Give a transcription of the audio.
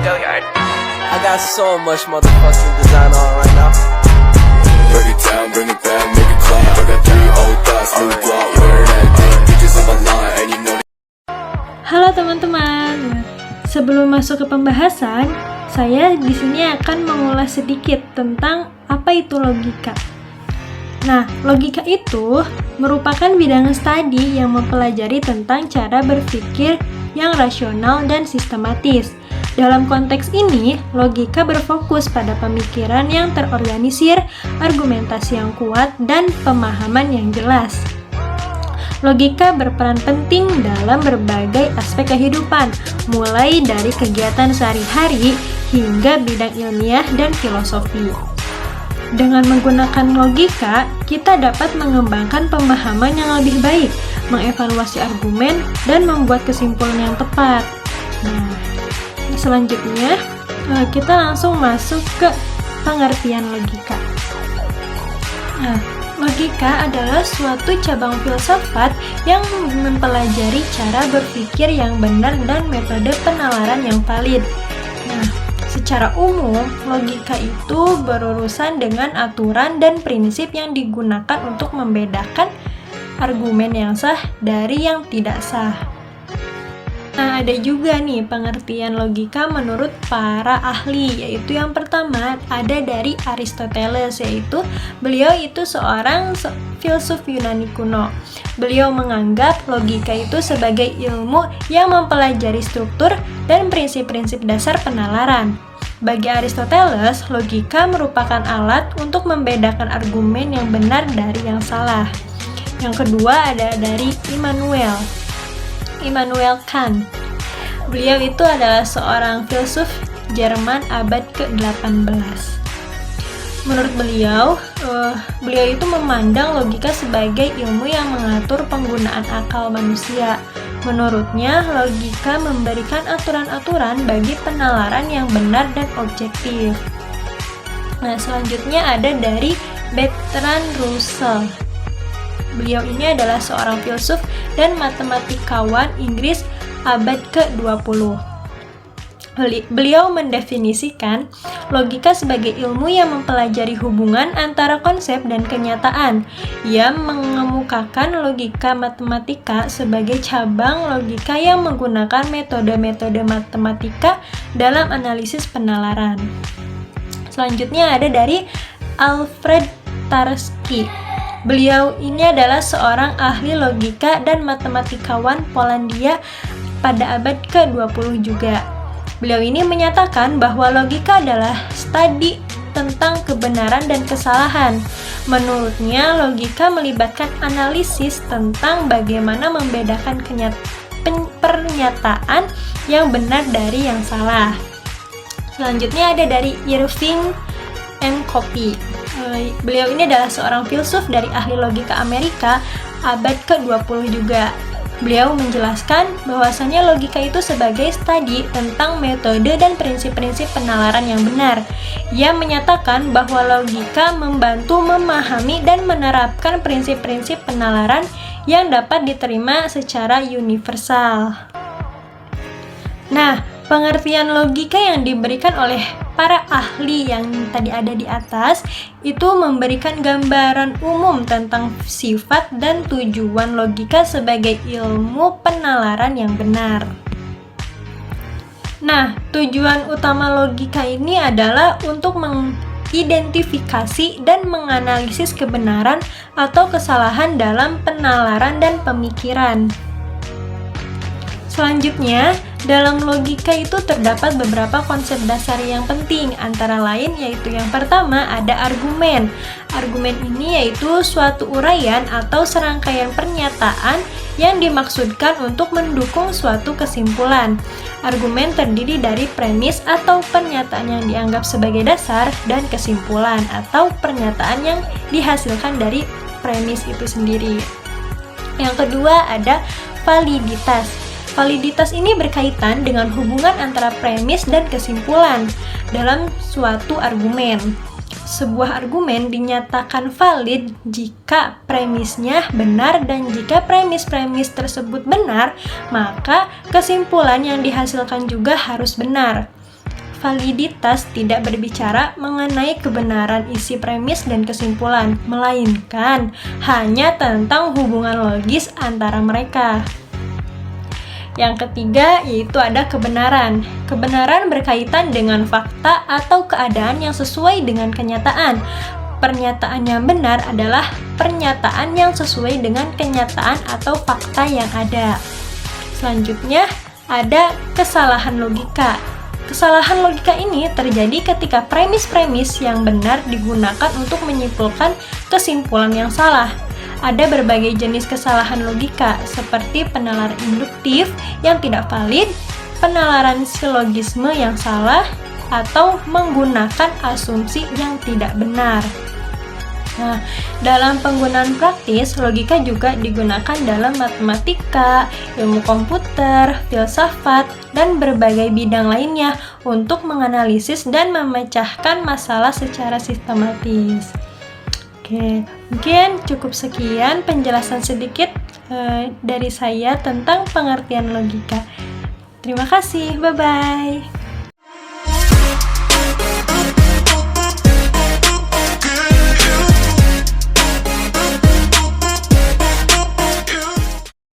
I got so much motherfucking design on right now. Break it down, bring it back, make it clap. I got 3 old thoughts, new block, wear that thing. Bitches on my line, and you know. Halo teman-teman, sebelum masuk ke pembahasan, saya di sini akan mengulas sedikit tentang apa itu logika. Nah, logika itu merupakan bidang studi yang mempelajari tentang cara berpikir yang rasional dan sistematis. Dalam konteks ini, logika berfokus pada pemikiran yang terorganisir, argumentasi yang kuat, dan pemahaman yang jelas. Logika berperan penting dalam berbagai aspek kehidupan, mulai dari kegiatan sehari-hari hingga bidang ilmiah dan filosofi. Dengan menggunakan logika, kita dapat mengembangkan pemahaman yang lebih baik, mengevaluasi argumen, dan membuat kesimpulan yang tepat. Nah, selanjutnya kita langsung masuk ke pengertian logika. Nah, logika adalah suatu cabang filsafat yang mempelajari cara berpikir yang benar dan metode penalaran yang valid. Nah, secara umum, logika itu berurusan dengan aturan dan prinsip yang digunakan untuk membedakan argumen yang sah dari yang tidak sah. Nah, ada juga nih pengertian logika menurut para ahli, yaitu yang pertama ada dari Aristoteles, yaitu beliau itu seorang filsuf Yunani kuno. Beliau menganggap logika itu sebagai ilmu yang mempelajari struktur dan prinsip-prinsip dasar penalaran. Bagi Aristoteles, logika merupakan alat untuk membedakan argumen yang benar dari yang salah. Yang kedua ada dari Immanuel Kant. Beliau itu adalah seorang filsuf Jerman abad ke-18. Menurut beliau itu memandang logika sebagai ilmu yang mengatur penggunaan akal manusia. Menurutnya, logika memberikan aturan-aturan bagi penalaran yang benar dan objektif. Nah, selanjutnya ada dari Bertrand Russell. Beliau ini adalah seorang filsuf dan matematikawan Inggris abad ke-20. Beliau mendefinisikan logika sebagai ilmu yang mempelajari hubungan antara konsep dan kenyataan. Ia mengemukakan logika matematika sebagai cabang logika yang menggunakan metode-metode matematika dalam analisis penalaran. Selanjutnya ada dari Alfred Tarski. Beliau ini adalah seorang ahli logika dan matematikawan Polandia pada abad ke-20 juga. Beliau ini menyatakan bahwa logika adalah studi tentang kebenaran dan kesalahan. Menurutnya, logika melibatkan analisis tentang bagaimana membedakan pernyataan yang benar dari yang salah. Selanjutnya ada dari Irving M. Copy. Beliau ini adalah seorang filsuf dari ahli logika Amerika abad ke-20 juga. Beliau menjelaskan bahwasannya logika itu sebagai studi tentang metode dan prinsip-prinsip penalaran yang benar. Ia menyatakan bahwa logika membantu memahami dan menerapkan prinsip-prinsip penalaran yang dapat diterima secara universal. Nah, pengertian logika yang diberikan oleh para ahli yang tadi ada di atas itu memberikan gambaran umum tentang sifat dan tujuan logika sebagai ilmu penalaran yang benar. Nah, tujuan utama logika ini adalah untuk mengidentifikasi dan menganalisis kebenaran atau kesalahan dalam penalaran dan pemikiran. Selanjutnya, dalam logika itu terdapat beberapa konsep dasar yang penting, antara lain yaitu yang pertama ada argumen. Argumen ini yaitu suatu uraian atau serangkaian pernyataan yang dimaksudkan untuk mendukung suatu kesimpulan. Argumen terdiri dari premis atau pernyataan yang dianggap sebagai dasar dan kesimpulan atau pernyataan yang dihasilkan dari premis itu sendiri. Yang kedua ada validitas. Validitas ini berkaitan dengan hubungan antara premis dan kesimpulan dalam suatu argumen. Sebuah argumen dinyatakan valid jika premisnya benar, dan jika premis-premis tersebut benar, maka kesimpulan yang dihasilkan juga harus benar. validitas tidak berbicara mengenai kebenaran isi premis dan kesimpulan, melainkan hanya tentang hubungan logis antara mereka. Yang ketiga yaitu ada kebenaran. Kebenaran berkaitan dengan fakta atau keadaan yang sesuai dengan kenyataan. Pernyataan yang benar adalah pernyataan yang sesuai dengan kenyataan atau fakta yang ada. Selanjutnya ada kesalahan logika. Kesalahan logika ini terjadi ketika premis-premis yang benar digunakan untuk menyimpulkan kesimpulan yang salah. Ada berbagai jenis kesalahan logika, seperti penalaran induktif yang tidak valid, penalaran silogisme yang salah, atau menggunakan asumsi yang tidak benar. Nah, dalam penggunaan praktis, logika juga digunakan dalam matematika, ilmu komputer, filsafat, dan berbagai bidang lainnya untuk menganalisis dan memecahkan masalah secara sistematis. Oke, mungkin cukup sekian penjelasan sedikit dari saya tentang pengertian logika. Terima kasih, bye-bye.